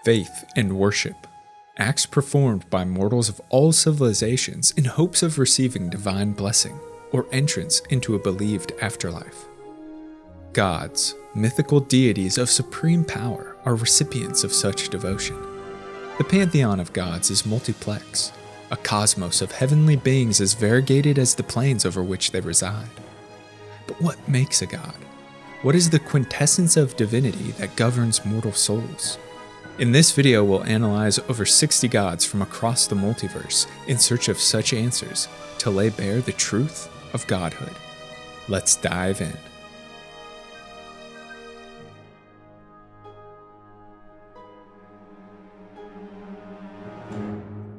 Faith and worship, acts performed by mortals of all civilizations in hopes of receiving divine blessing or entrance into a believed afterlife. Gods, mythical deities of supreme power, are recipients of such devotion. The pantheon of gods is multiplex, a cosmos of heavenly beings as variegated as the planes over which they reside. But what makes a god? What is the quintessence of divinity that governs mortal souls? In this video, we'll analyze over 60 gods from across the multiverse in search of such answers to lay bare the truth of godhood. Let's dive in.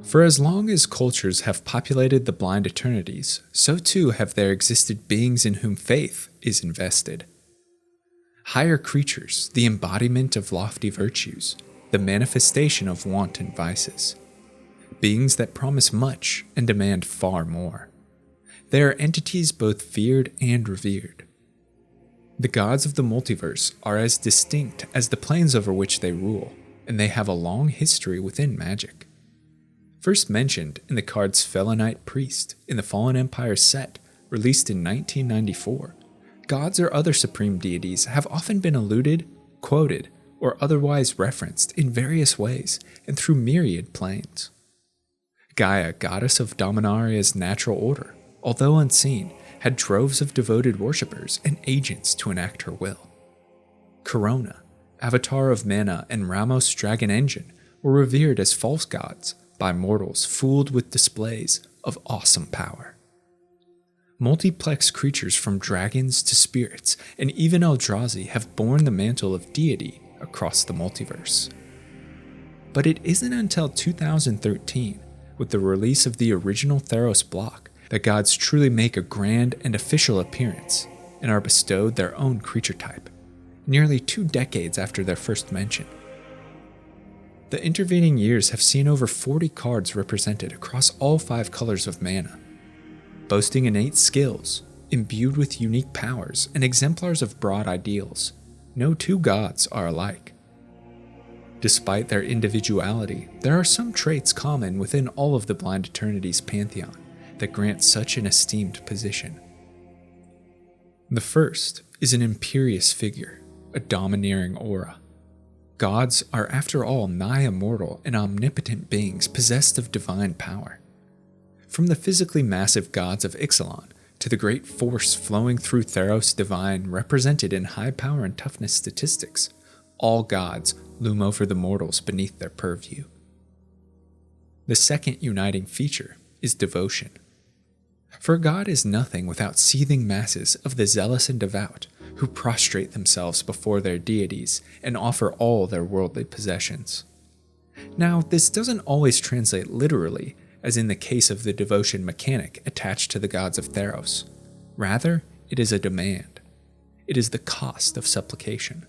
For as long as cultures have populated the blind eternities, so too have there existed beings in whom faith is invested. Higher creatures, the embodiment of lofty virtues, the manifestation of wanton vices. Beings that promise much and demand far more. They are entities both feared and revered. The gods of the multiverse are as distinct as the planes over which they rule, and they have a long history within magic. First mentioned in the cards Felonite Priest in the Fallen Empire set, released in 1994, gods or other supreme deities have often been alluded, quoted, or otherwise referenced in various ways and through myriad planes. Gaia, goddess of Dominaria's natural order, although unseen, had droves of devoted worshippers and agents to enact her will. Corona, avatar of Mana and Ramos' dragon engine, were revered as false gods by mortals fooled with displays of awesome power. Multiplex creatures from dragons to spirits and even Eldrazi have borne the mantle of deity across the multiverse. But it isn't until 2013, with the release of the original Theros block, that gods truly make a grand and official appearance and are bestowed their own creature type, nearly 2 decades after their first mention. The intervening years have seen over 40 cards represented across all 5 colors of mana, boasting innate skills, imbued with unique powers, and exemplars of broad ideals. No two gods are alike. Despite their individuality, there are some traits common within all of the Blind Eternities pantheon that grant such an esteemed position. The first is an imperious figure, a domineering aura. Gods are after all nigh immortal and omnipotent beings possessed of divine power. From the physically massive gods of Ixalan to the great force flowing through Theros divine represented in high power and toughness statistics, all gods loom over the mortals beneath their purview. The second uniting feature is devotion. For a god is nothing without seething masses of the zealous and devout who prostrate themselves before their deities and offer all their worldly possessions. Now, this doesn't always translate literally, as in the case of the devotion mechanic attached to the gods of Theros. Rather, it is a demand. It is the cost of supplication.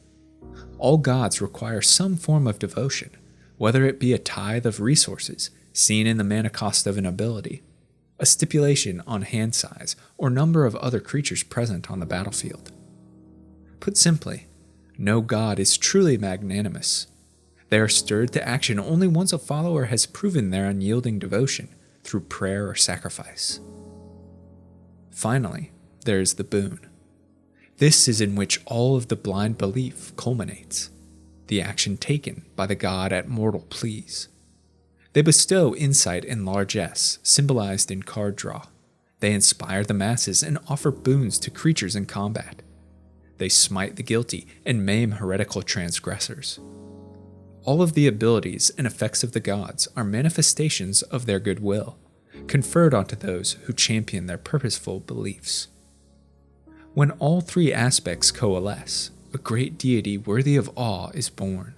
All gods require some form of devotion, whether it be a tithe of resources, seen in the mana cost of an ability, a stipulation on hand size, or number of other creatures present on the battlefield. Put simply, no god is truly magnanimous. They are stirred to action only once a follower has proven their unyielding devotion through prayer or sacrifice. Finally, there is the boon. This is in which all of the blind belief culminates, the action taken by the god at mortal pleas. They bestow insight and largesse, symbolized in card draw. They inspire the masses and offer boons to creatures in combat. They smite the guilty and maim heretical transgressors. All of the abilities and effects of the gods are manifestations of their goodwill, conferred onto those who champion their purposeful beliefs. When all 3 aspects coalesce, a great deity worthy of awe is born.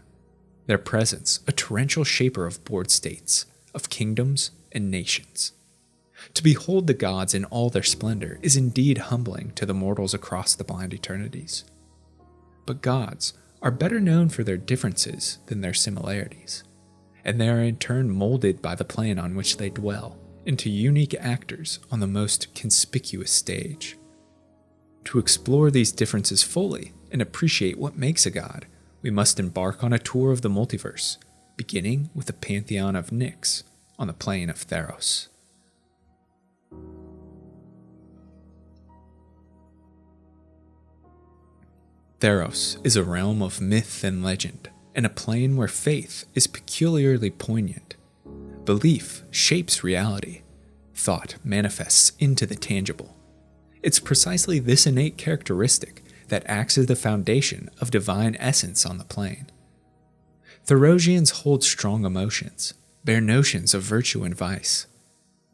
Their presence, a torrential shaper of board states, of kingdoms and nations. To behold the gods in all their splendor is indeed humbling to the mortals across the blind eternities. But gods are better known for their differences than their similarities, and they are in turn molded by the plane on which they dwell into unique actors on the most conspicuous stage. To explore these differences fully and appreciate what makes a god, we must embark on a tour of the multiverse, beginning with the Pantheon of Nyx on the plane of Theros. Theros is a realm of myth and legend, and a plane where faith is peculiarly poignant. Belief shapes reality. Thought manifests into the tangible. It's precisely this innate characteristic that acts as the foundation of divine essence on the plane. Therosians hold strong emotions, bear notions of virtue and vice.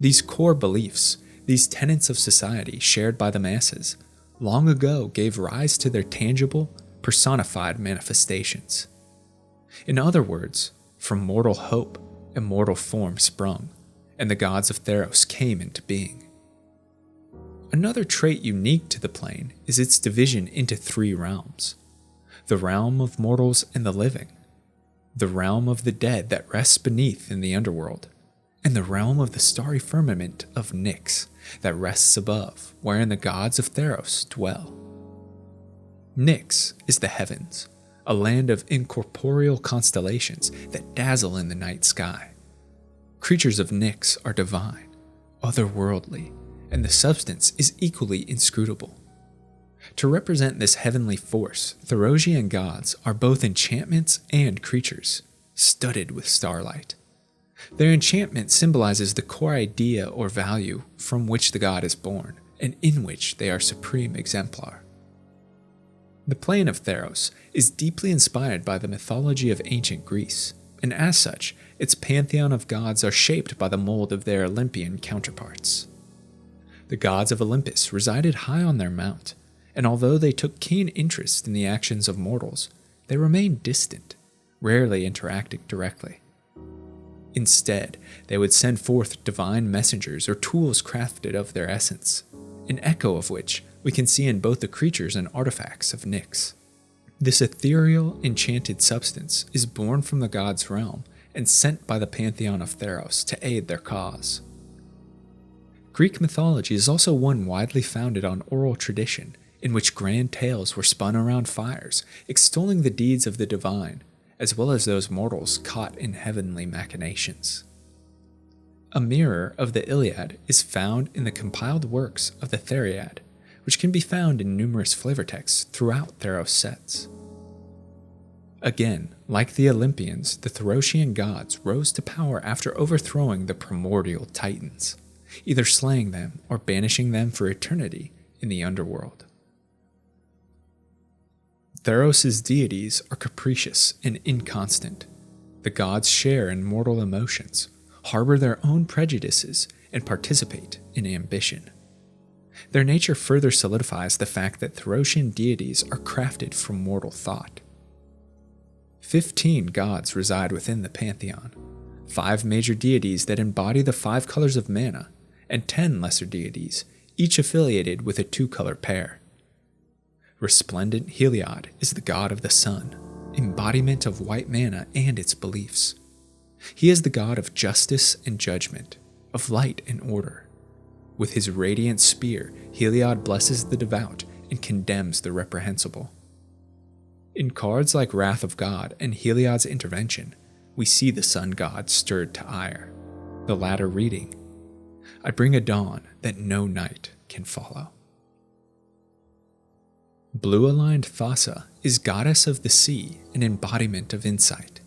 These core beliefs, these tenets of society shared by the masses, long ago gave rise to their tangible, personified manifestations. In other words, from mortal hope, immortal form sprung, and the gods of Theros came into being. Another trait unique to the plane is its division into 3 realms: the realm of mortals and the living, the realm of the dead that rests beneath in the underworld, and the realm of the starry firmament of Nyx that rests above, wherein the gods of Theros dwell. Nyx is the heavens, a land of incorporeal constellations that dazzle in the night sky. Creatures of Nyx are divine, otherworldly, and the substance is equally inscrutable. To represent this heavenly force, Therosian gods are both enchantments and creatures, studded with starlight. Their enchantment symbolizes the core idea or value from which the god is born, and in which they are supreme exemplar. The plane of Theros is deeply inspired by the mythology of ancient Greece, and as such, its pantheon of gods are shaped by the mold of their Olympian counterparts. The gods of Olympus resided high on their mount, and although they took keen interest in the actions of mortals, they remained distant, rarely interacting directly. Instead, they would send forth divine messengers or tools crafted of their essence, an echo of which we can see in both the creatures and artifacts of Nyx. This ethereal, enchanted substance is born from the gods' realm and sent by the Pantheon of Theros to aid their cause. Greek mythology is also one widely founded on oral tradition, in which grand tales were spun around fires, extolling the deeds of the divine, as well as those mortals caught in heavenly machinations. A mirror of the Iliad is found in the compiled works of the Theriad, which can be found in numerous flavor texts throughout Theros sets. Again, like the Olympians, the Therosian gods rose to power after overthrowing the primordial titans, either slaying them or banishing them for eternity in the underworld. Theros' deities are capricious and inconstant. The gods share in mortal emotions, harbor their own prejudices, and participate in ambition. Their nature further solidifies the fact that Therosian deities are crafted from mortal thought. 15 gods reside within the Pantheon, 5 major deities that embody the 5 colors of mana, and 10 lesser deities, each affiliated with a 2-color pair. Resplendent Heliod is the god of the sun, embodiment of white mana and its beliefs. He is the god of justice and judgment, of light and order. With his radiant spear, Heliod blesses the devout and condemns the reprehensible. In cards like Wrath of God and Heliod's intervention, we see the sun god stirred to ire, the latter reading, "I bring a dawn that no night can follow." Blue-aligned Thassa is goddess of the sea and embodiment of insight.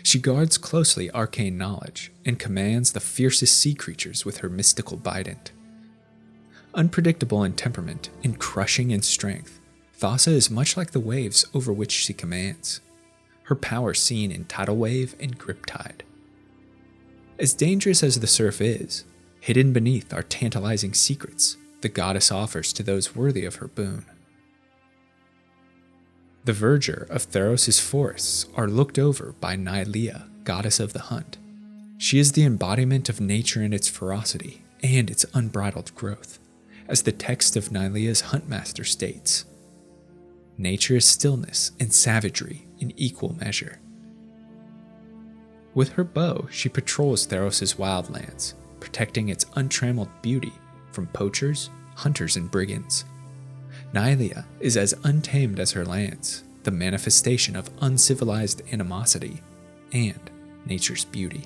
She guards closely arcane knowledge and commands the fiercest sea creatures with her mystical bident. Unpredictable in temperament and crushing in strength, Thassa is much like the waves over which she commands, her power seen in tidal wave and grip tide. As dangerous as the surf is, hidden beneath are tantalizing secrets the goddess offers to those worthy of her boon. The verdure of Theros' forests are looked over by Nylea, goddess of the hunt. She is the embodiment of nature in its ferocity and its unbridled growth, as the text of Nylea's Huntmaster states. Nature is stillness and savagery in equal measure. With her bow, she patrols Theros' wildlands, protecting its untrammeled beauty from poachers, hunters, and brigands. Nylea is as untamed as her lands, the manifestation of uncivilized animosity, and nature's beauty.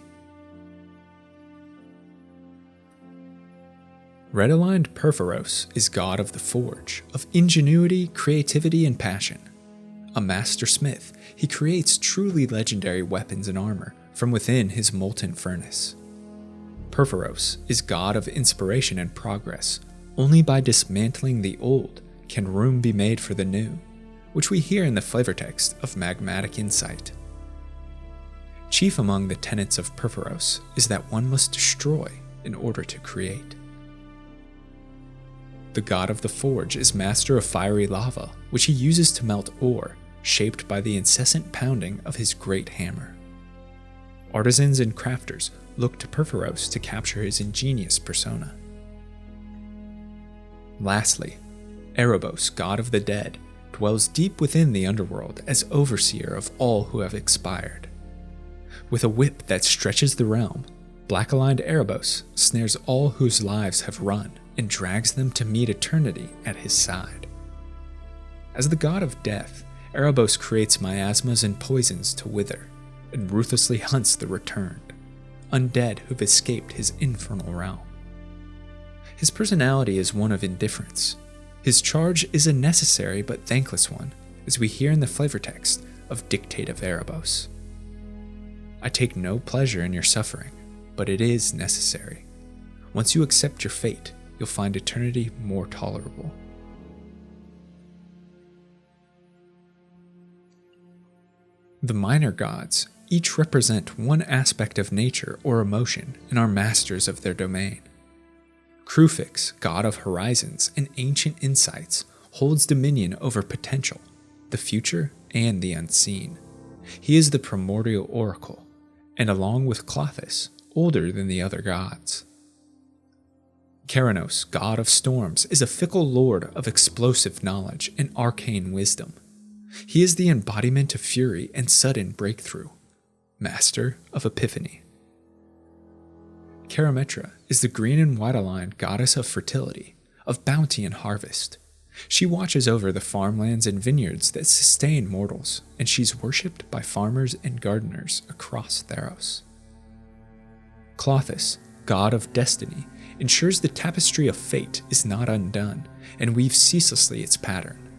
Red-aligned Perforos is god of the forge, of ingenuity, creativity, and passion. A master smith, he creates truly legendary weapons and armor from within his molten furnace. Perforos is god of inspiration and progress. Only by dismantling the old can room be made for the new, which we hear in the flavortext of Magmatic Insight. Chief among the tenets of Perforos is that one must destroy in order to create. The god of the forge is master of fiery lava, which he uses to melt ore, shaped by the incessant pounding of his great hammer. Artisans and crafters look to Perforos to capture his ingenious persona. Lastly, Erebos, god of the dead, dwells deep within the underworld as overseer of all who have expired. With a whip that stretches the realm, black-aligned Erebos snares all whose lives have run and drags them to meet eternity at his side. As the god of death, Erebos creates miasmas and poisons to wither, and ruthlessly hunts the returned, undead who've escaped his infernal realm. His personality is one of indifference. His charge is a necessary but thankless one, as we hear in the flavortext of Dictate of Erebos. I take no pleasure in your suffering, but it is necessary. Once you accept your fate, you'll find eternity more tolerable. The minor gods each represent one aspect of nature or emotion and are masters of their domain. Krufix, god of horizons and ancient insights, holds dominion over potential, the future, and the unseen. He is the primordial oracle, and along with Klothys, older than the other gods. Keranos, god of storms, is a fickle lord of explosive knowledge and arcane wisdom. He is the embodiment of fury and sudden breakthrough, master of epiphany. Karametra is the green and white-aligned goddess of fertility, of bounty and harvest. She watches over the farmlands and vineyards that sustain mortals, and she's worshipped by farmers and gardeners across Theros. Klothys, god of destiny, ensures the tapestry of fate is not undone, and weaves ceaselessly its pattern.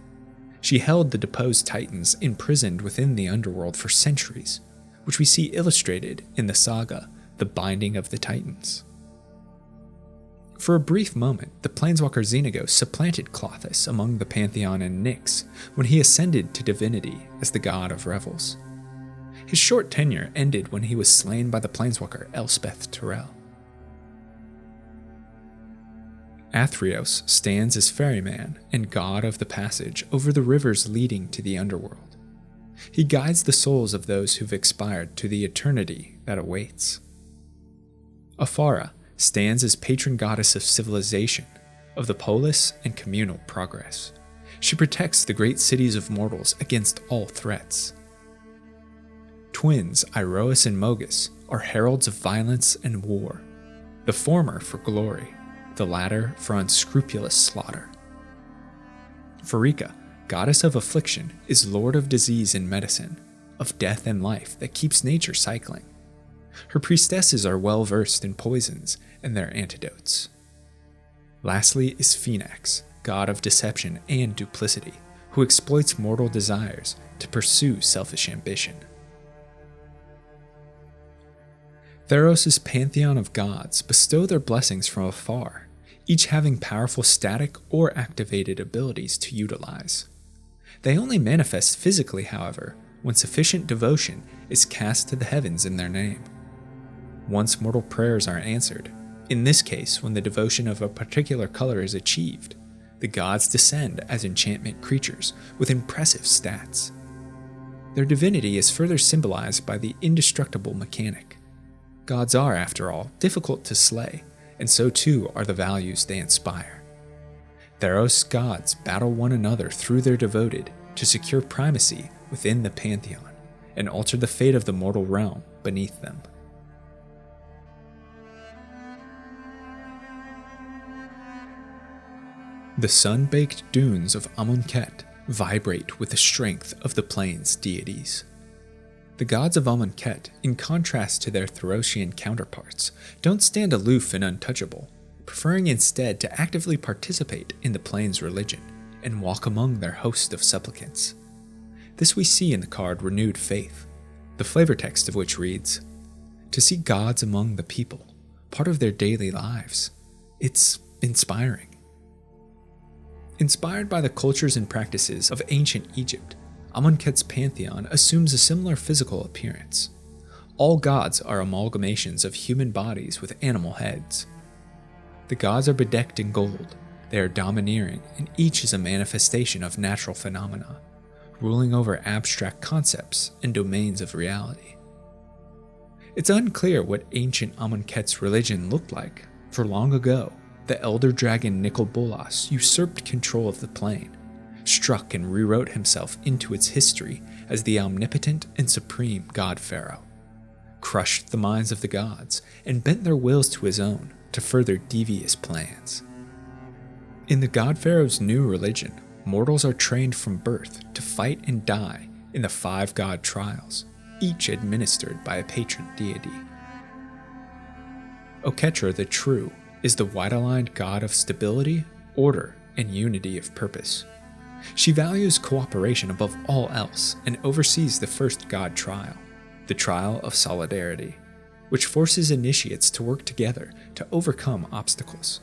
She held the deposed titans imprisoned within the underworld for centuries, which we see illustrated in the saga, The Binding of the Titans. For a brief moment, the planeswalker Xenagos supplanted Klothys among the Pantheon and Nyx when he ascended to divinity as the god of revels. His short tenure ended when he was slain by the planeswalker Elspeth Tirel. Athreos stands as ferryman and god of the passage over the rivers leading to the underworld. He guides the souls of those who've expired to the eternity that awaits. Afara stands as patron goddess of civilization, of the polis and communal progress. She protects the great cities of mortals against all threats. Twins Iroas and Mogus are heralds of violence and war, the former for glory, the latter for unscrupulous slaughter. Pharika, goddess of affliction, is lord of disease and medicine, of death and life that keeps nature cycling. Her priestesses are well versed in poisons and their antidotes. Lastly is Phoenix, god of deception and duplicity, who exploits mortal desires to pursue selfish ambition. Theros' pantheon of gods bestow their blessings from afar, each having powerful static or activated abilities to utilize. They only manifest physically, however, when sufficient devotion is cast to the heavens in their name. Once mortal prayers are answered, in this case when the devotion of a particular color is achieved, the gods descend as enchantment creatures with impressive stats. Their divinity is further symbolized by the indestructible mechanic. Gods are, after all, difficult to slay, and so too are the values they inspire. Theros gods battle one another through their devoted to secure primacy within the Pantheon and alter the fate of the mortal realm beneath them. The sun-baked dunes of Amonkhet vibrate with the strength of the plane's deities. The gods of Amonkhet, in contrast to their Therosian counterparts, don't stand aloof and untouchable, preferring instead to actively participate in the plane's religion and walk among their host of supplicants. This we see in the card Renewed Faith, the flavor text of which reads, "To see gods among the people, part of their daily lives. It's inspiring." Inspired by the cultures and practices of ancient Egypt, Amonkhet's pantheon assumes a similar physical appearance. All gods are amalgamations of human bodies with animal heads. The gods are bedecked in gold, they are domineering, and each is a manifestation of natural phenomena, ruling over abstract concepts and domains of reality. It's unclear what ancient Amonkhet's religion looked like, for long ago, the elder dragon Nicol usurped control of the plane, struck and rewrote himself into its history as the omnipotent and supreme god Pharaoh, crushed the minds of the gods, and bent their wills to his own to further devious plans. In the god Pharaoh's new religion, mortals are trained from birth to fight and die in the 5 god trials, each administered by a patron deity. Oketra the True is the wide-aligned god of stability, order, and unity of purpose. She values cooperation above all else and oversees the first god trial, the Trial of Solidarity, which forces initiates to work together to overcome obstacles.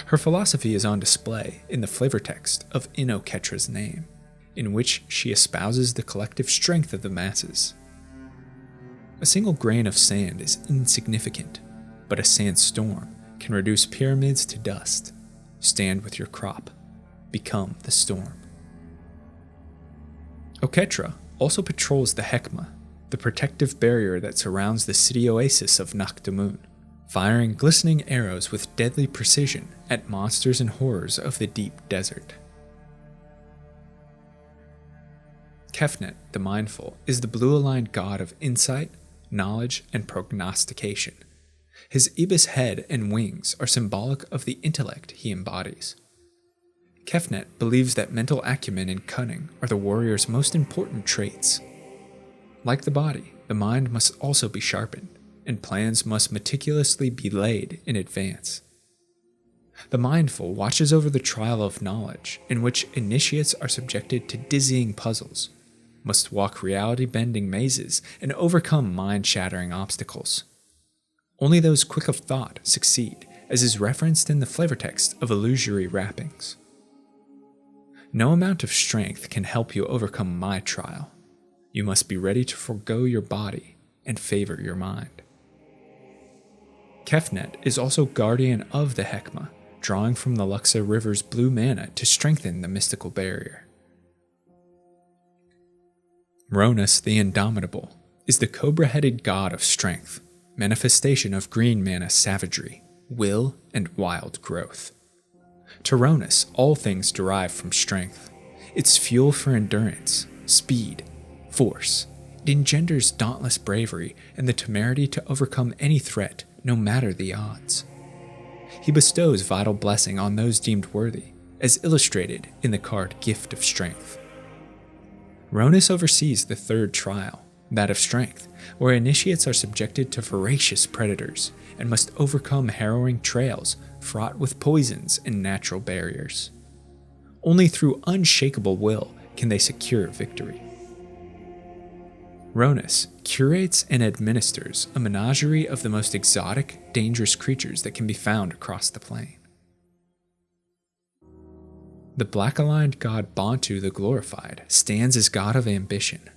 Her philosophy is on display in the flavor text of In Oketra's Name, in which she espouses the collective strength of the masses. A single grain of sand is insignificant, but a sandstorm can reduce pyramids to dust. Stand with your crop. Become the storm. Oketra also patrols the Hekma, the protective barrier that surrounds the city oasis of Nakdamun, firing glistening arrows with deadly precision at monsters and horrors of the deep desert. Kefnet, the Mindful, is the blue-aligned god of insight, knowledge, and prognostication. His ibis head and wings are symbolic of the intellect he embodies. Kefnet believes that mental acumen and cunning are the warrior's most important traits. Like the body, the mind must also be sharpened, and plans must meticulously be laid in advance. The Mindful watches over the trial of knowledge, in which initiates are subjected to dizzying puzzles, must walk reality-bending mazes, and overcome mind-shattering obstacles. Only those quick of thought succeed, as is referenced in the flavor text of Illusory Wrappings. No amount of strength can help you overcome my trial. You must be ready to forego your body and favor your mind. Kefnet is also guardian of the Hekma, drawing from the Luxa River's blue mana to strengthen the mystical barrier. Ronus the Indomitable is the cobra-headed god of strength, manifestation of green mana savagery, will, and wild growth. To Ronus, all things derive from strength. It's fuel for endurance, speed, force. It engenders dauntless bravery and the temerity to overcome any threat, no matter the odds. He bestows vital blessing on those deemed worthy, as illustrated in the card Gift of Strength. Ronus oversees the 3rd trial, that of strength, where initiates are subjected to voracious predators and must overcome harrowing trails fraught with poisons and natural barriers. Only through unshakable will can they secure victory. Ronus curates and administers a menagerie of the most exotic, dangerous creatures that can be found across the plane. The black-aligned god Bantu the Glorified stands as god of ambition.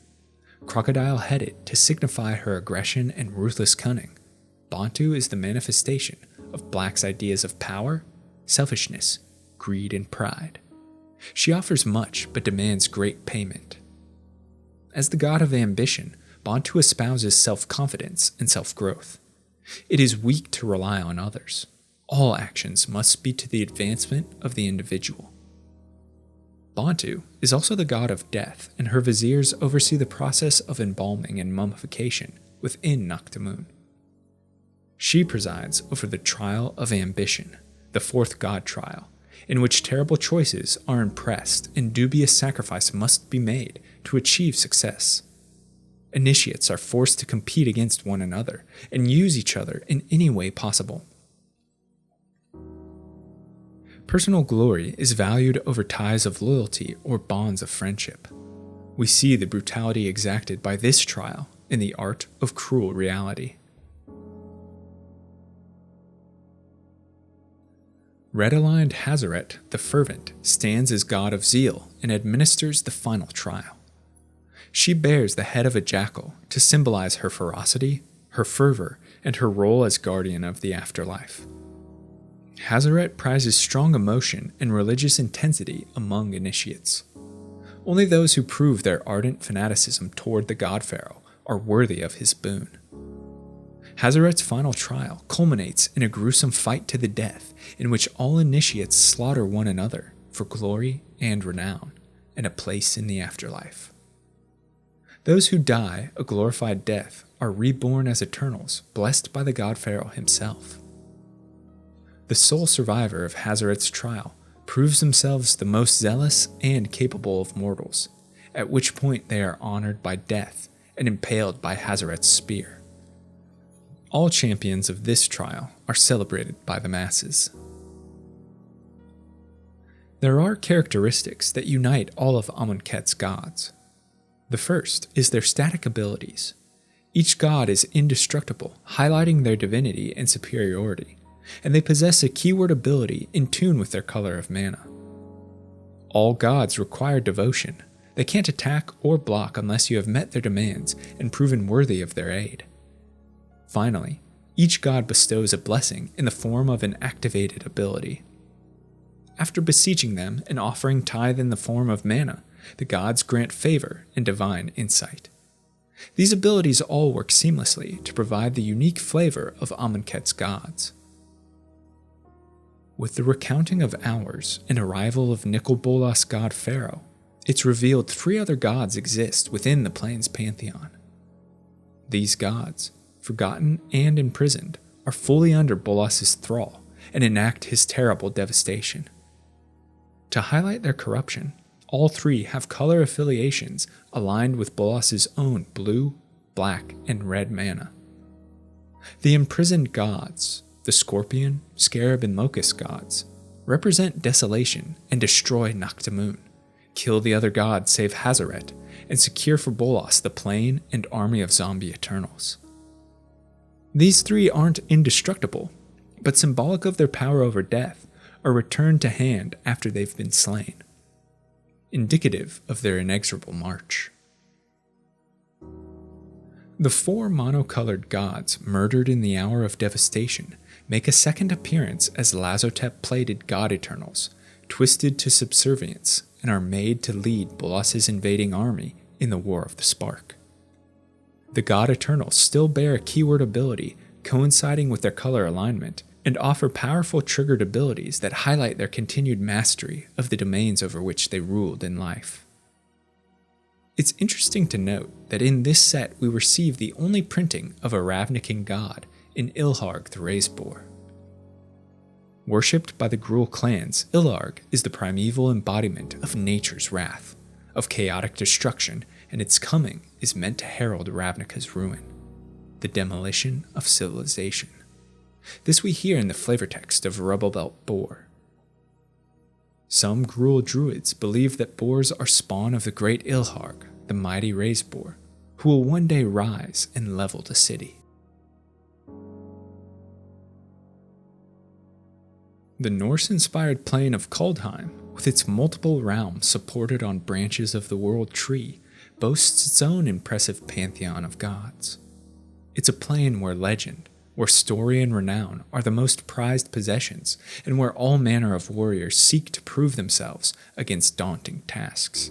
Crocodile-headed to signify her aggression and ruthless cunning, Bantu is the manifestation of Black's ideas of power, selfishness, greed, and pride. She offers much but demands great payment. As the god of ambition, Bantu espouses self-confidence and self-growth. It is weak to rely on others. All actions must be to the advancement of the individual. Bantu is also the god of death, and her viziers oversee the process of embalming and mummification within Nakdamun. She presides over the Trial of Ambition, the 4th god trial, in which terrible choices are impressed and dubious sacrifice must be made to achieve success. Initiates are forced to compete against one another and use each other in any way possible. Personal glory is valued over ties of loyalty or bonds of friendship. We see the brutality exacted by this trial in the art of cruel reality. Red-aligned Hazaret the Fervent stands as god of zeal and administers the final trial. She bears the head of a jackal to symbolize her ferocity, her fervor, and her role as guardian of the afterlife. Hazaret prizes strong emotion and religious intensity among initiates. Only those who prove their ardent fanaticism toward the god pharaoh are worthy of his boon. Hazaret's final trial culminates in a gruesome fight to the death in which all initiates slaughter one another for glory and renown and a place in the afterlife. Those who die a glorified death are reborn as Eternals, blessed by the god pharaoh himself. The sole survivor of Hazaret's trial proves themselves the most zealous and capable of mortals, at which point they are honored by death and impaled by Hazaret's spear. All champions of this trial are celebrated by the masses. There are characteristics that unite all of Amonkhet's gods. The first is their static abilities. Each god is indestructible, highlighting their divinity and superiority, and they possess a keyword ability in tune with their color of mana. All gods require devotion. They can't attack or block unless you have met their demands and proven worthy of their aid. Finally, each god bestows a blessing in the form of an activated ability. After beseeching them and offering tithe in the form of mana, the gods grant favor and divine insight. These abilities all work seamlessly to provide the unique flavor of Amonkhet's gods. With the recounting of hours and arrival of Nicol Bolas god Pharaoh, it's revealed 3 other gods exist within the plane's pantheon. These gods, forgotten and imprisoned, are fully under Bolas's thrall and enact his terrible devastation. To highlight their corruption, all 3 have color affiliations aligned with Bolas's own blue, black, and red mana. The imprisoned gods, the Scorpion, Scarab, and Locust gods, represent desolation and destroy Naktamun, kill the other gods save Hazaret, and secure for Bolas the plane and army of zombie Eternals. These 3 aren't indestructible, but symbolic of their power over death, are returned to hand after they've been slain, indicative of their inexorable march. The 4 monocolored gods murdered in the hour of devastation make a second appearance as Lazotep-plated god Eternals, twisted to subservience, and are made to lead Bolas's invading army in the War of the Spark. The god Eternals still bear a keyword ability coinciding with their color alignment, and offer powerful triggered abilities that highlight their continued mastery of the domains over which they ruled in life. It's interesting to note that in this set we receive the only printing of a Ravnican god in Ilharg the Raiseboar. Worshipped by the Gruul clans, Ilharg is the primeval embodiment of nature's wrath, of chaotic destruction, and its coming is meant to herald Ravnica's ruin, the demolition of civilization. This we hear in the flavor text of Rubblebelt Boar. Some Gruul druids believe that boars are spawn of the great Ilharg, the mighty Raiseboar, who will one day rise and level the city. The Norse-inspired plane of Kaldheim, with its multiple realms supported on branches of the world tree, boasts its own impressive pantheon of gods. It's a plane where legend, where story and renown are the most prized possessions, and where all manner of warriors seek to prove themselves against daunting tasks.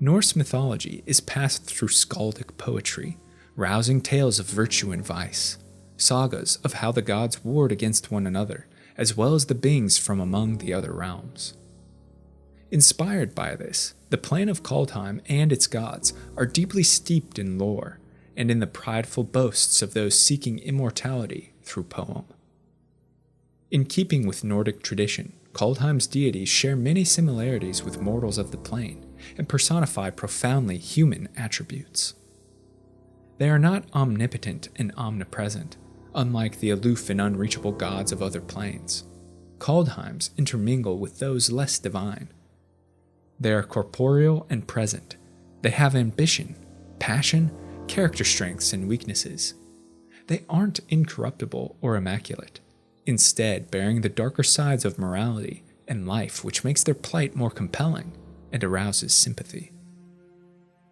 Norse mythology is passed through skaldic poetry, rousing tales of virtue and vice, sagas of how the gods warred against one another, as well as the beings from among the other realms. Inspired by this, the plane of Kaldheim and its gods are deeply steeped in lore, and in the prideful boasts of those seeking immortality through poem. In keeping with Nordic tradition, Kaldheim's deities share many similarities with mortals of the plane and personify profoundly human attributes. They are not omnipotent and omnipresent, unlike the aloof and unreachable gods of other planes. Kaldheims intermingle with those less divine. They are corporeal and present. They have ambition, passion, character strengths, and weaknesses. They aren't incorruptible or immaculate, instead bearing the darker sides of morality and life, which makes their plight more compelling and arouses sympathy.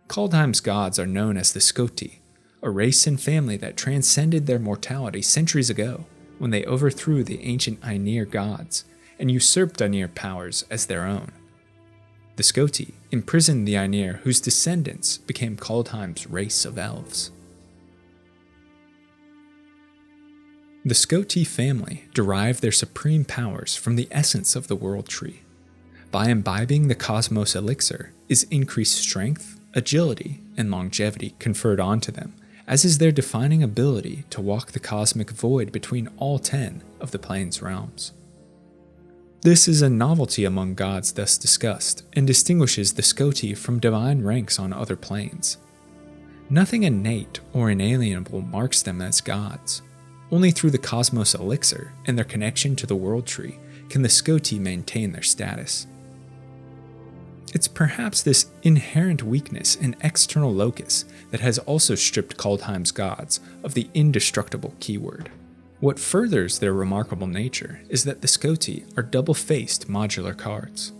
Kaldheim's gods are known as the Skoti, a race and family that transcended their mortality centuries ago when they overthrew the ancient Aenir gods and usurped Aenir powers as their own. The Skoti imprisoned the Aenir, whose descendants became Kaldheim's race of elves. The Skoti family derive their supreme powers from the essence of the World Tree. By imbibing the Cosmos Elixir is increased strength, agility, and longevity conferred onto them, as is their defining ability to walk the cosmic void between all 10 of the plane's realms. This is a novelty among gods thus discussed, and distinguishes the Skoti from divine ranks on other planes. Nothing innate or inalienable marks them as gods. Only through the Cosmos Elixir and their connection to the World Tree can the Skoti maintain their status. It's perhaps this inherent weakness and external locus that has also stripped Kaldheim's gods of the indestructible keyword. What furthers their remarkable nature is that the Skoti are double-faced modular cards.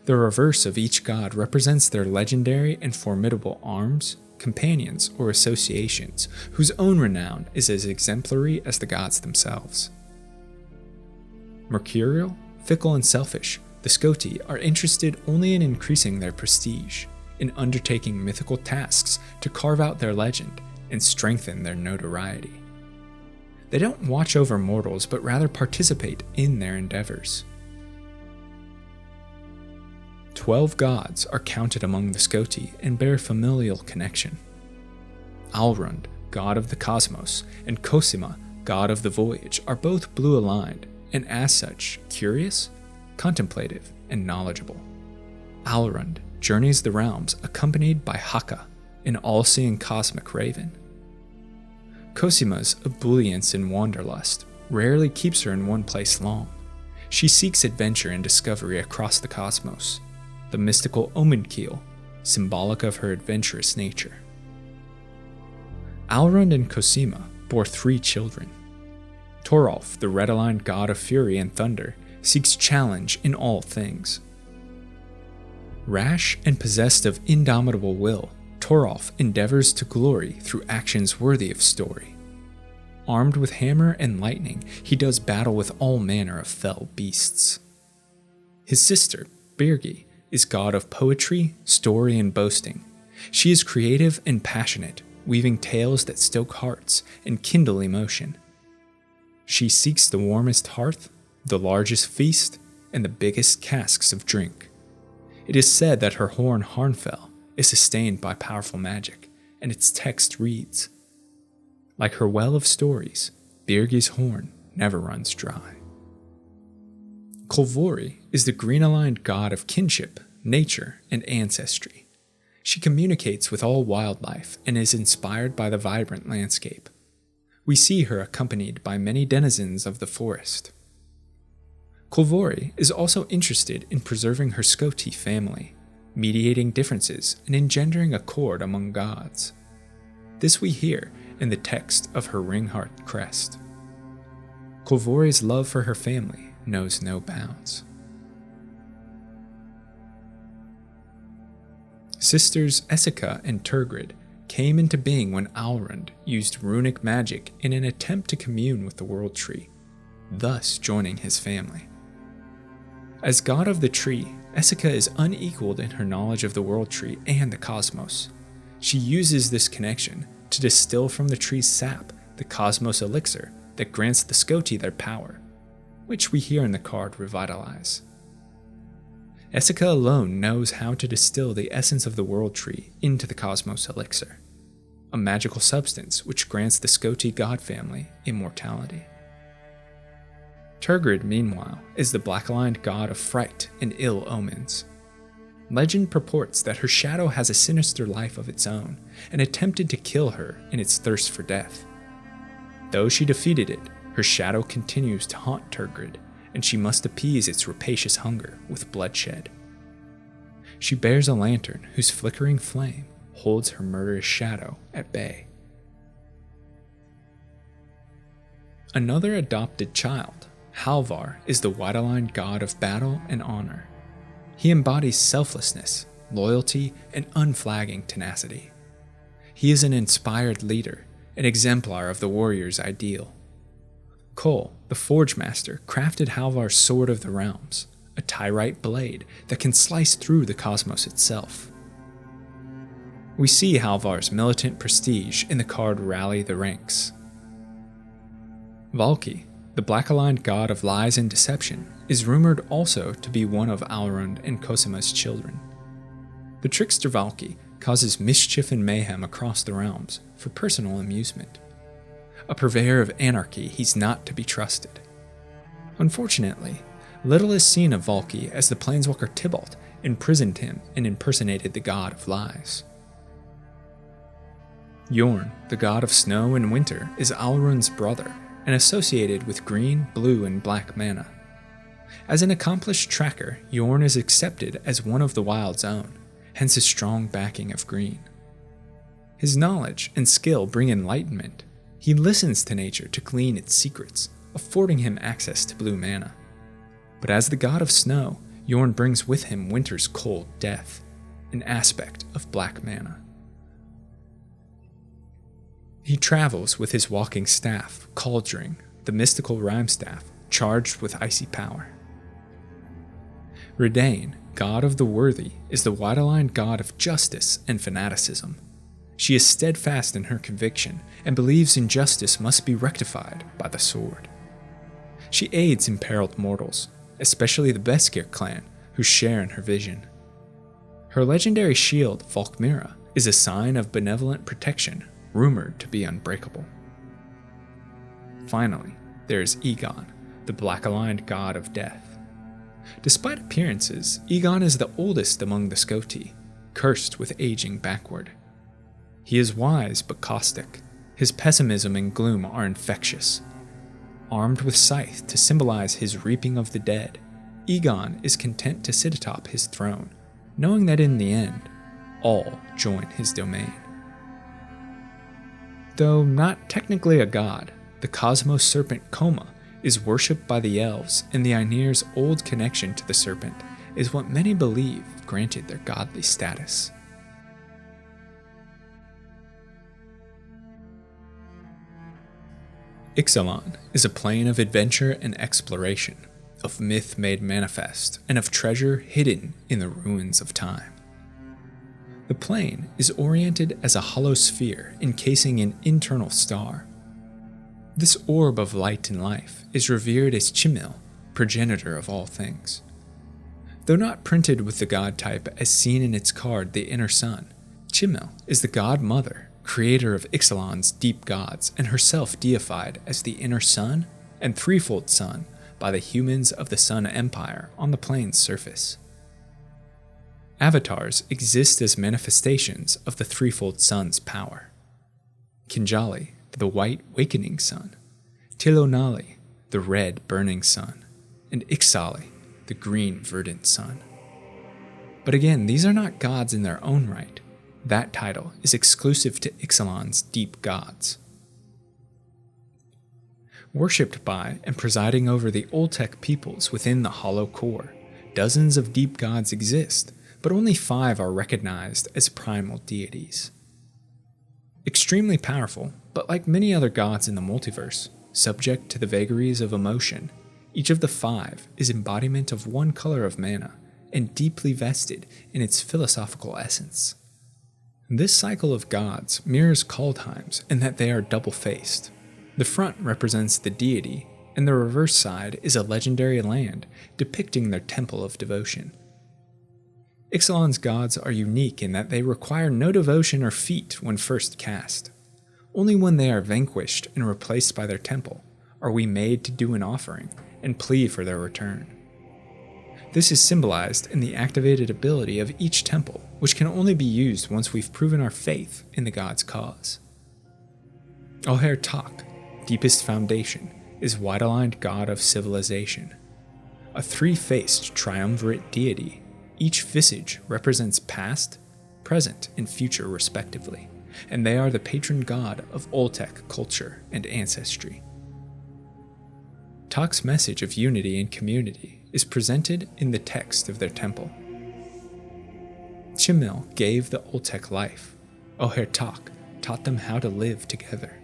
The reverse of each god represents their legendary and formidable arms, companions, or associations, whose own renown is as exemplary as the gods themselves. Mercurial, fickle, and selfish, the Skoti are interested only in increasing their prestige, in undertaking mythical tasks to carve out their legend and strengthen their notoriety. They don't watch over mortals, but rather participate in their endeavors. 12 gods are counted among the Skoti and bear familial connection. Alrund, god of the cosmos, and Cosima, god of the voyage, are both blue-aligned, and as such, curious, contemplative, and knowledgeable. Alrund journeys the realms accompanied by Haka, an all-seeing cosmic raven. Cosima's ebullience and wanderlust rarely keeps her in one place long. She seeks adventure and discovery across the cosmos, the mystical Omenkeel, symbolic of her adventurous nature. Alrund and Cosima bore 3 children. Toralf, the red-aligned god of fury and thunder, seeks challenge in all things. Rash and possessed of indomitable will, Toralf endeavors to glory through actions worthy of story. Armed with hammer and lightning, he does battle with all manner of fell beasts. His sister, Birgi, is god of poetry, story, and boasting. She is creative and passionate, weaving tales that stoke hearts and kindle emotion. She seeks the warmest hearth, the largest feast, and the biggest casks of drink. It is said that her horn Harnfell is sustained by powerful magic, and its text reads, "Like her well of stories, Birgi's horn never runs dry." Kolvori is the green-aligned god of kinship, nature, and ancestry. She communicates with all wildlife and is inspired by the vibrant landscape. We see her accompanied by many denizens of the forest. Kolvori is also interested in preserving her Skoti family, mediating differences and engendering accord among gods. This we hear in the text of her ringheart crest. Kolvori's love for her family knows no bounds. Sisters Essika and Turgrid came into being when Alrund used runic magic in an attempt to commune with the World Tree, thus joining his family. As god of the tree, Essika is unequaled in her knowledge of the World Tree and the cosmos. She uses this connection to distill from the tree's sap the Cosmos Elixir that grants the Skoti their power, which we hear in the card Revitalize. Essika alone knows how to distill the essence of the World Tree into the Cosmos Elixir, a magical substance which grants the Skoti god family immortality. Turgrid, meanwhile, is the black-aligned god of fright and ill omens. Legend purports that her shadow has a sinister life of its own and attempted to kill her in its thirst for death. Though she defeated it, her shadow continues to haunt Tergrid, and she must appease its rapacious hunger with bloodshed. She bears a lantern whose flickering flame holds her murderous shadow at bay. Another adopted child, Halvar, is the white-aligned god of battle and honor. He embodies selflessness, loyalty, and unflagging tenacity. He is an inspired leader, an exemplar of the warrior's ideal. Kol, the Forge Master, crafted Halvar's Sword of the Realms, a Tyrite blade that can slice through the cosmos itself. We see Halvar's militant prestige in the card Rally the Ranks. Valki, the black-aligned god of lies and deception, is rumored also to be one of Alrund and Cosima's children. The trickster Valki causes mischief and mayhem across the realms for personal amusement. A purveyor of anarchy, he's not to be trusted. Unfortunately, little is seen of Valki as the planeswalker Tibalt imprisoned him and impersonated the god of lies. Yorn, the god of snow and winter, is Alrund's brother and associated with green, blue, and black mana. As an accomplished tracker, Yorn is accepted as one of the wild's own, hence his strong backing of green. His knowledge and skill bring enlightenment. He listens to nature to glean its secrets, affording him access to blue mana. But as the god of snow, Yorn brings with him winter's cold death, an aspect of black mana. He travels with his walking staff, Cauldring, the mystical rhyme staff, charged with icy power. Redain, god of the worthy, is the white-aligned god of justice and fanaticism. She is steadfast in her conviction and believes injustice must be rectified by the sword. She aids imperiled mortals, especially the Beskir clan, who share in her vision. Her legendary shield, Valkmira, is a sign of benevolent protection, rumored to be unbreakable. Finally, there is Egon, the black-aligned god of death. Despite appearances, Egon is the oldest among the Skoti, cursed with aging backward. He is wise but caustic. His pessimism and gloom are infectious. Armed with scythe to symbolize his reaping of the dead, Egon is content to sit atop his throne, knowing that in the end, all join his domain. Though not technically a god, the cosmos serpent Koma is worshipped by the elves, and the Ainir's old connection to the serpent is what many believe granted their godly status. Ixalan is a plane of adventure and exploration, of myth made manifest, and of treasure hidden in the ruins of time. The plane is oriented as a hollow sphere encasing an internal star. This orb of light and life is revered as Chimil, progenitor of all things. Though not printed with the god type as seen in its card the Inner Sun, Chimil is the god mother, creator of Ixalan's deep gods, and herself deified as the Inner Sun and Threefold Sun by the humans of the Sun Empire on the plane's surface. Avatars exist as manifestations of the Threefold Sun's power. Kinjali, the white wakening sun, Tilonali, the red burning sun, and Ixali, the green verdant sun. But again, these are not gods in their own right. That title is exclusive to Ixalan's deep gods. Worshipped by and presiding over the Oltec peoples within the Hollow Core, dozens of deep gods exist, but only 5 are recognized as primal deities. Extremely powerful, but like many other gods in the multiverse, subject to the vagaries of emotion, each of the 5 is embodiment of one color of mana and deeply vested in its philosophical essence. This cycle of gods mirrors Kaldheim's in that they are double-faced. The front represents the deity, and the reverse side is a legendary land depicting their temple of devotion. Ixalan's gods are unique in that they require no devotion or feat when first cast. Only when they are vanquished and replaced by their temple are we made to do an offering and plea for their return. This is symbolized in the activated ability of each temple, which can only be used once we've proven our faith in the god's cause. Oher Tak, deepest foundation, is wide-aligned god of civilization. A three-faced triumvirate deity, each visage represents past, present, and future respectively, and they are the patron god of Oltec culture and ancestry. Tak's message of unity and community is presented in the text of their temple. Chimil gave the Oltec life. Oher Tak taught them how to live together.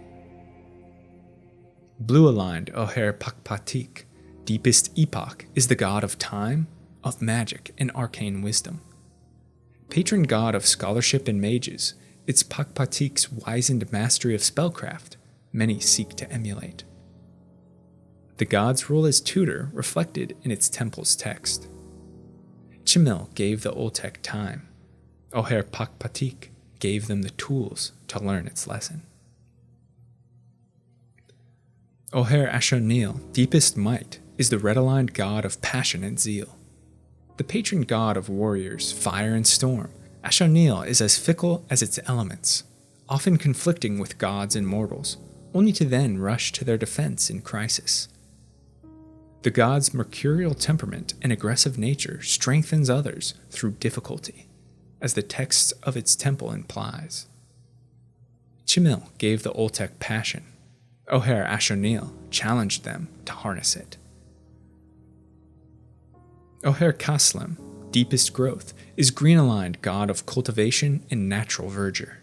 Blue-aligned Oher Pakpatik, deepest epoch, is the god of time, of magic, and arcane wisdom. Patron god of scholarship and mages, it's Pakpatik's wizened mastery of spellcraft many seek to emulate. The god's role as tutor reflected in its temple's text. Chimil gave the Oltec time. Oher Pakpatik gave them the tools to learn its lesson. Oher Ashonil, deepest might, is the red-aligned god of passion and zeal. The patron god of warriors, fire and storm, Ashonil is as fickle as its elements, often conflicting with gods and mortals, only to then rush to their defense in crisis. The god's mercurial temperament and aggressive nature strengthens others through difficulty, as the text of its temple implies. Chimil gave the Oltec passion. Oher Ashonil challenged them to harness it. Oher Kaslem, deepest growth, is green-aligned god of cultivation and natural verdure.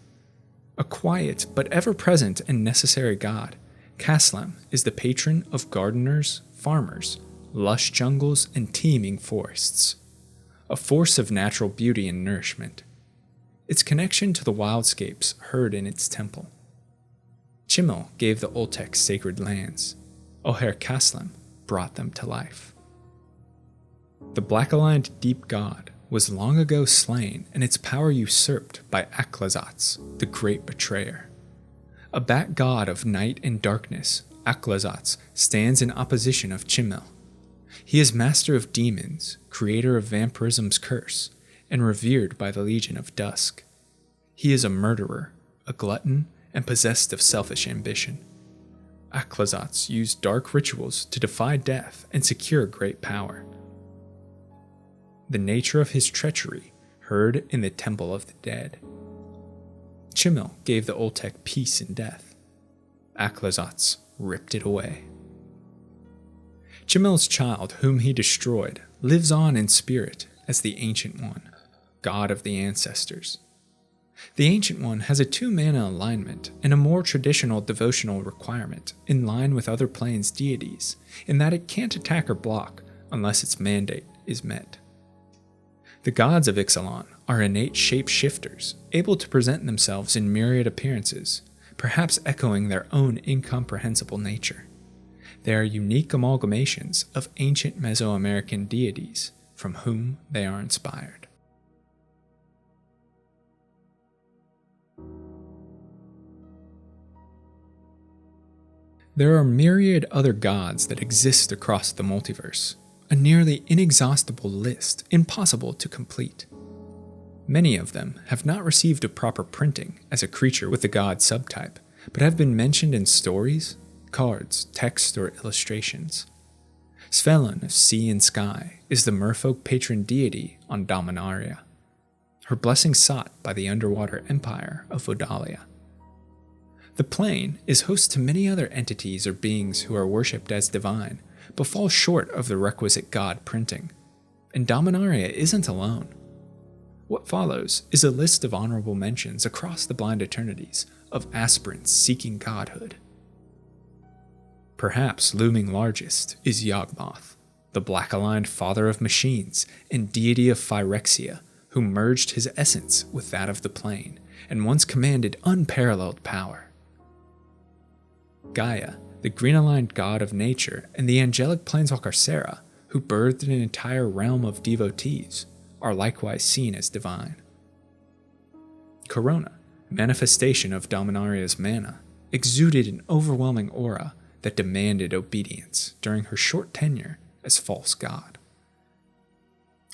A quiet but ever-present and necessary god, Kaslem is the patron of gardeners, farmers, lush jungles, and teeming forests. A force of natural beauty and nourishment. Its connection to the wildscapes heard in its temple. Chimil gave the Oltec sacred lands. Oher Kaslem brought them to life. The black-aligned deep god was long ago slain and its power usurped by Aklazats, the great betrayer. A bat god of night and darkness, Aklazats stands in opposition of Chimil. He is master of demons, creator of vampirism's curse, and revered by the Legion of Dusk. He is a murderer, a glutton, and possessed of selfish ambition. Aklazats used dark rituals to defy death and secure great power. The nature of his treachery heard in the Temple of the Dead. Chimil gave the Oltec peace in death. Aklazats ripped it away. Chimil's child, whom he destroyed, lives on in spirit as the Ancient One, god of the ancestors. The Ancient One has a 2-mana alignment and a more traditional devotional requirement in line with other planes' deities, in that it can't attack or block unless its mandate is met. The gods of Ixalan are innate shape-shifters, able to present themselves in myriad appearances, perhaps echoing their own incomprehensible nature. They are unique amalgamations of ancient Mesoamerican deities from whom they are inspired. There are myriad other gods that exist across the multiverse, a nearly inexhaustible list, impossible to complete. Many of them have not received a proper printing as a creature with the god subtype, but have been mentioned in stories, cards, text, or illustrations. Svelin of Sea and Sky is the merfolk patron deity on Dominaria, her blessing sought by the underwater empire of Vodalia. The plane is host to many other entities or beings who are worshipped as divine, but fall short of the requisite god printing. And Dominaria isn't alone. What follows is a list of honorable mentions across the blind eternities of aspirants seeking godhood. Perhaps looming largest is Yawgmoth, the black-aligned father of machines and deity of Phyrexia, who merged his essence with that of the plane, and once commanded unparalleled power. Gaia, the green-aligned god of nature, and the angelic planeswalker Serra, who birthed an entire realm of devotees, are likewise seen as divine. Corona, manifestation of Dominaria's mana, exuded an overwhelming aura that demanded obedience during her short tenure as false god.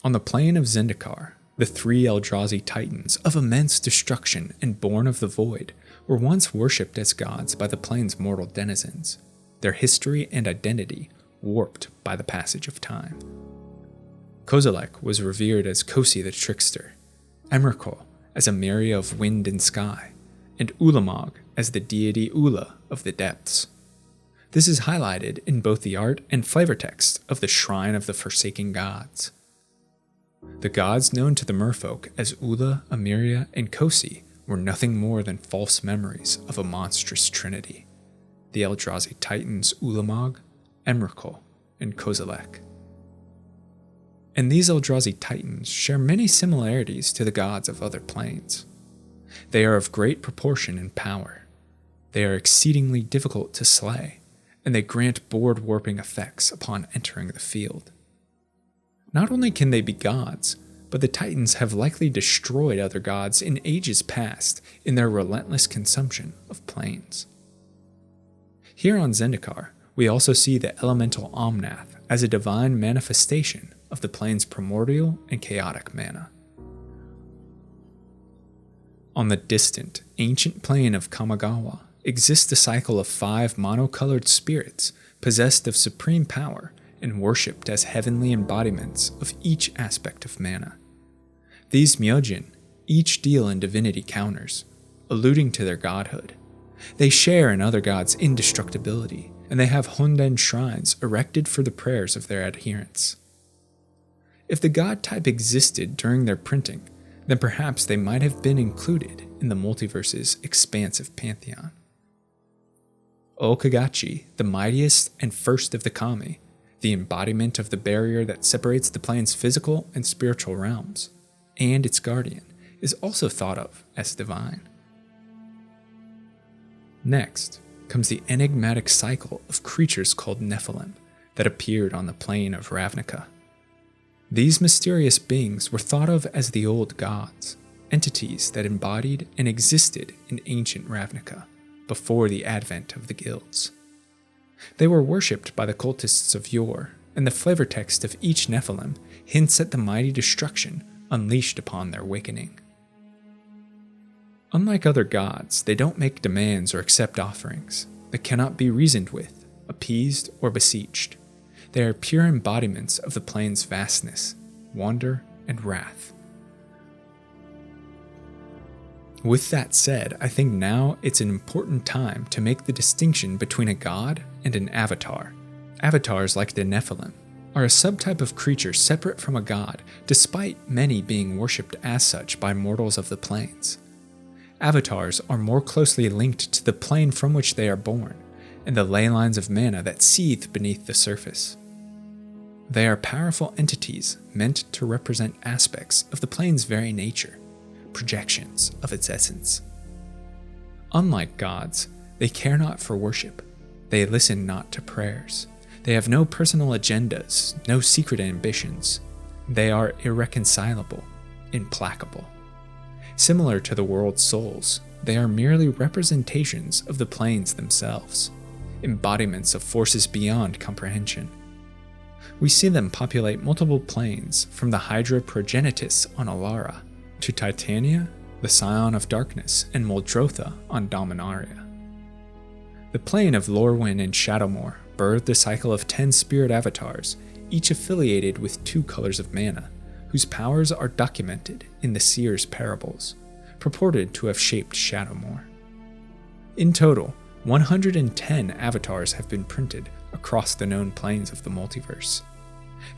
On the plane of Zendikar, the three Eldrazi titans of immense destruction and born of the void were once worshipped as gods by the plane's mortal denizens, their history and identity warped by the passage of time. Kozilek was revered as Kosi the trickster, Emrakul as a Mary of wind and sky, and Ulamog as the deity Ula of the depths. This is highlighted in both the art and flavor text of the Shrine of the Forsaken Gods. The gods known to the merfolk as Ula, Emiria, and Kosi were nothing more than false memories of a monstrous trinity, the Eldrazi titans Ulamog, Emrakul, and Kozilek. And these Eldrazi titans share many similarities to the gods of other planes. They are of great proportion and power. They are exceedingly difficult to slay, and they grant board-warping effects upon entering the field. Not only can they be gods, but the Titans have likely destroyed other gods in ages past in their relentless consumption of planes. Here on Zendikar, we also see the elemental Omnath as a divine manifestation of the plane's primordial and chaotic mana. On the distant, ancient plane of Kamigawa exists a cycle of 5 monocolored spirits possessed of supreme power and worshipped as heavenly embodiments of each aspect of mana. These Myojin each deal in divinity counters, alluding to their godhood. They share in other gods' indestructibility, and they have Honden shrines erected for the prayers of their adherents. If the god type existed during their printing, then perhaps they might have been included in the multiverse's expansive pantheon. Okagachi, the mightiest and first of the kami, the embodiment of the barrier that separates the plane's physical and spiritual realms, and its guardian, is also thought of as divine. Next comes the enigmatic cycle of creatures called Nephilim that appeared on the plane of Ravnica. These mysterious beings were thought of as the old gods, entities that embodied and existed in ancient Ravnica before the advent of the guilds. They were worshipped by the cultists of yore, and the flavor text of each Nephilim hints at the mighty destruction unleashed upon their awakening. Unlike other gods, they don't make demands or accept offerings that cannot be reasoned with, appeased, or beseeched. They are pure embodiments of the plane's vastness, wonder, and wrath. With that said, I think now it's an important time to make the distinction between a god and an avatar. Avatars, like the Nephilim, are a subtype of creature separate from a god, despite many being worshipped as such by mortals of the planes. Avatars are more closely linked to the plane from which they are born, and the ley lines of mana that seethe beneath the surface. They are powerful entities meant to represent aspects of the plane's very nature, projections of its essence. Unlike gods, they care not for worship. They listen not to prayers. They have no personal agendas, no secret ambitions. They are irreconcilable, implacable. Similar to the world's souls, they are merely representations of the planes themselves, embodiments of forces beyond comprehension. We see them populate multiple planes, from the Hydra Progenitus on Alara, to Titania, the Scion of Darkness, and Muldrotha on Dominaria. The plane of Lorwyn and Shadowmoor birthed a cycle of 10 spirit avatars, each affiliated with 2 colors of mana, whose powers are documented in the Seer's parables, purported to have shaped Shadowmoor. In total, 110 avatars have been printed across the known planes of the multiverse.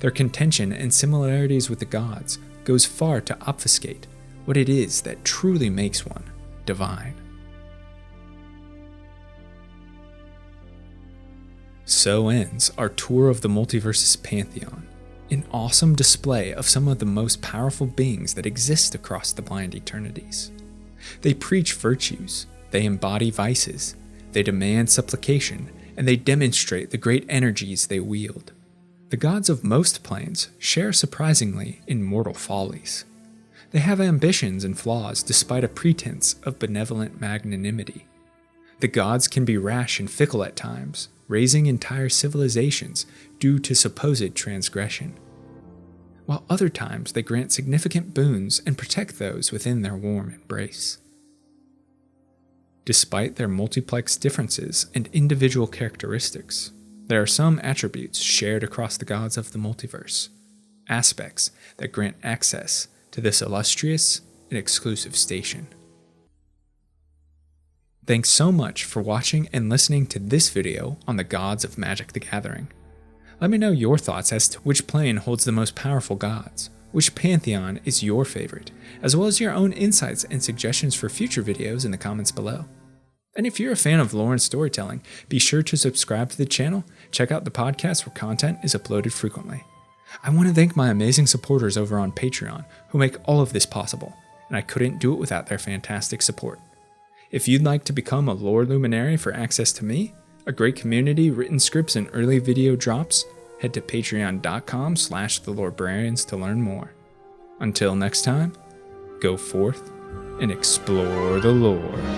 Their contention and similarities with the gods goes far to obfuscate what it is that truly makes one divine. So ends our tour of the multiverse's pantheon, an awesome display of some of the most powerful beings that exist across the blind eternities. They preach virtues, they embody vices, they demand supplication, and they demonstrate the great energies they wield. The gods of most planes share surprisingly in mortal follies. They have ambitions and flaws despite a pretense of benevolent magnanimity. The gods can be rash and fickle at times, raising entire civilizations due to supposed transgression. while other times they grant significant boons and protect those within their warm embrace. Despite their multiplex differences and individual characteristics, there are some attributes shared across the gods of the multiverse, aspects that grant access to this illustrious and exclusive station. Thanks so much for watching and listening to this video on the gods of Magic the Gathering. Let me know your thoughts as to which plane holds the most powerful gods, which pantheon is your favorite, as well as your own insights and suggestions for future videos in the comments below. And if you're a fan of lore and storytelling, be sure to subscribe to the channel, check out the podcast where content is uploaded frequently. I want to thank my amazing supporters over on Patreon who make all of this possible, and I couldn't do it without their fantastic support. If you'd like to become a lore luminary for access to me, a great community, written scripts, and early video drops, head to patreon.com/thelorebrarians to learn more. Until next time, go forth and explore the lore.